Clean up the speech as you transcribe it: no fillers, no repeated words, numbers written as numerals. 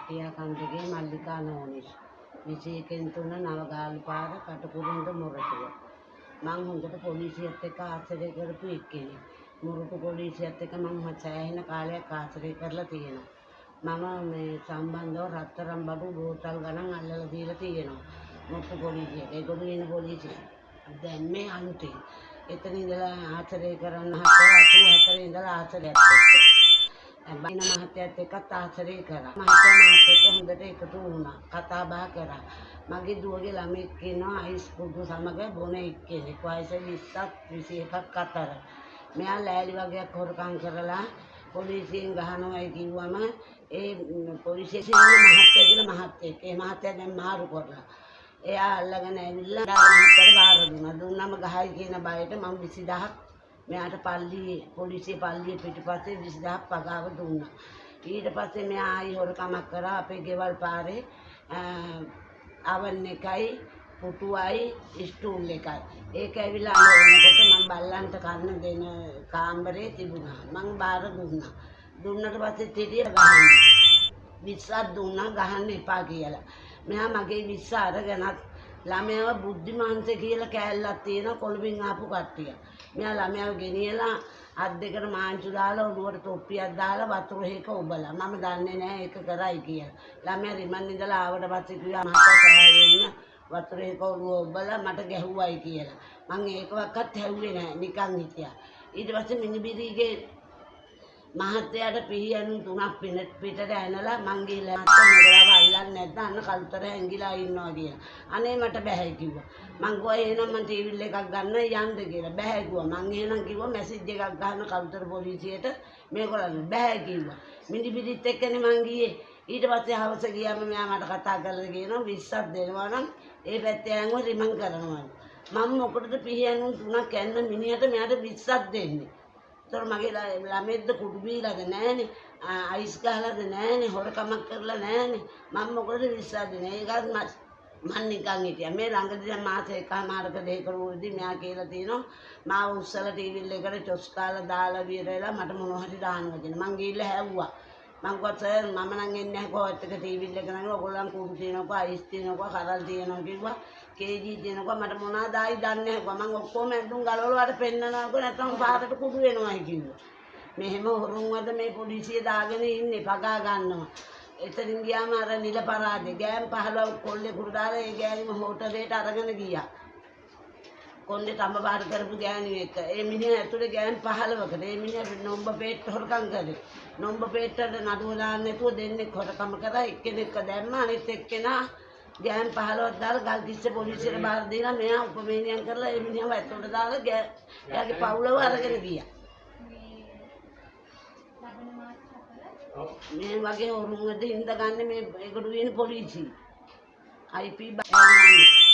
කට්ටිය කන්දගේ මල්ලිකා නෝනිස් 21 නවගාල්පාර කටුකුරුන්ද මොරටුව. මං හොඳට පොලිසියත් එක්ක ආශ්‍රය කරපු එක්කෙනෙක්. මොරටු පොලිසියත් එක්ක මං සෑහෙන කාලයක් ආශ්‍රය කරලා තියෙනවා. මම මේ සම්බන්ධව රත්තරන් බඩු බෝතල් ගණන් අල්ලලා දීලා තියෙනවා. මොරටු පොලිසියට. ඒගොල්ලෝ ඉන්න පොලිසිය. දැන් මේ අලුතෙන් එතන ඉඳලා ආශ්‍රය කරන්න 84 ඉඳලා ආශ්‍රයත් එක්ක. බයින මහත්තයත් එක්කත් ආශ්‍රය කරා. මහත්තයා මාත් එක්ක හොඳට එකතු වුණා. කතා බහ කරා. මගේ දුවගේ ළමෙක් ඉන්නවා අයිස් කුඩු සමග බොන එක්කෙනෙක්. වයස 20ක් 21ක් අතර. මෙයා ලෑලි වගේක් හොරකම් කරලා පොලිසියෙන් ගහනවායි කිව්වම ඒ පොලිසියේ මහත්තයා කියලා මහත්තයෙක්. ඒ මහත්තයා දැන් මාරු කරලා. එයා අල්ලගෙන ඇවිල්ලා මහත්තයාට බාර දුන්නා. දුන්නම ගහයි කියන බයට මම 20000ක් මෙයාට පොලිසිය පල්ලිය පිටිපස්සේ 20000ක් පගාව දුන්නා. ඊට පස්සේ මෙයා ආයි හොරකමක් කරා අපේ ගෙවල් පාරේ අවන් එකයි පුටුවයි ස්ටූල් එකයි. ඒක ඇවිල්ලා අනවනකොට මම බල්ලන්ට කන්න දෙන කාමරේ තිබුණා. මං බාර දුන්නා. දුන්නට පස්සේ තිරිය ගහන්න 20ක් දුන්නා ගහන්න එපා කියලා. මෙයා මගේ 20 අරගෙනත් ළමයව බුද්ධිමාංශ කියලා කෑල්ලක් තියෙන කොළඹින් ආපු කට්ටිය. මෙයා ළමයව ගෙනියලා අත් දෙකට මාංචු දාලා ඔළුවට තොප්පියක් දාලා වතුර හේක ඔබලා. මම දන්නේ නැහැ ඒක කරයි කියලා. ළමයා රිමන් ඉඳලා ආවට පස්සේ කිව්වා මහත්තයා සෑහෙන්න වතුර හේක ඔළුව ඔබලා මට ගැහුවයි කියලා. මං ඒකවත් හැව්වේ නැහැ නිකන් හිටියා. ඊට පස්සේ මිනිබිරිගේ මහත්තයාට පිහියනු 3ක් පිටට ඇනලා මං ගිහලා මොකලාව අල්ලන්නේ නැත්නම් අන්න කල්තර ඇංගිලා ඉන්නවා කියලා. අනේ මට බෑ කිව්වා. මං ගියා එහෙනම් මං ටීවී එකක් ගන්න යන්න කියලා. බෑ කිව්වා. මං එහෙනම් කිව්වා මැසේජ් එකක් ගන්න කල්තර පොලිසියට මේගොල්ලන් බෑ කිව්වා. මිනිබිරිත් එක්කනේ මං ගියේ. ඊට පස්සේ හවස ගියාම මෙයා මට කතා කරලා කියනවා 20ක් දෙනවා නම් ඒ පැත්තේ යන්ව රිමන් කරනවා. මම මොකටද පිහියනු 3ක් ඇන්න මිනිහට මෙයාට 20ක් දෙන්නේ. ඒතර මගේ ළමෙක්ද කුඩු බීලාද නැහනේ අයිස් ගහලාද නැහනේ හොරකමක් කරලා නැහනේ මම මොකටද 20ක් දෙන්නේ ඒකත් මම නිකන් හිටියා මේ ළඟදී දැන් මාස එකමාරක දෙකකට උඩදී මෙයා කියලා තියෙනවා මාව උස්සලා ටීවී එකට චොස් කාලා දාලා විරලා මට මොනවා හරි දානවා කියන මං ගිහිල්ලා හැව්වා මං කිව්වා සර් මම නම් එන්නේ නැහැ කොහෙත් එක ටීවී එක නංග ඔයගොල්ලන් කුඩු තියනකෝ අයිස් තියනකෝ කරල් තියනවා කිව්වා කේජී තියනකෝ මට මොනවද ආයි දන්නේ නැහැ මං ඔක්කොම ඇඳුම් ගලවලා වල පෙන්නනකෝ නැත්නම් පාරට කුඩු වෙනවායි කිව්වා මෙහෙම හොරුන්වද මේ පොලිසිය දාගෙන ඉන්නේ පගා ගන්නවා එතනින් ගියාම අර නිල පරාදේ ගෑම් 15 කොල්ලේ කුරු දාලා ඒ ගෑනිම හෝටලේට අරගෙන ගියා කොණ්ඩේ තඹ බාර කරපු ගෑණි එක ඒ මිනිහා ඇතුලේ ගෑම් 15කට ඒ මිනිහා නොම්බ පේට් හොරකම් කරේ නොම්බ පේට්ටට නඩුව දාන්න නැතුව දෙන්නේ හොරකම කරා එක්කෙනෙක්ව දැම්මා අනිත් එක්කෙනා ගෑම් 15ක් දාලා ගල්කිස්සේ පොලිසියට බාර දීලා මෙයා උපමේනියම් කරලා ඒ මිනිහව ඇතුලට දාලා එයාගේ පවුලව අරගෙන ගියා මේ වගේ හොරුන්වද හින්දා ගන්න මේ ඒකට වෙන පොලිසිය IP බාරන්නේ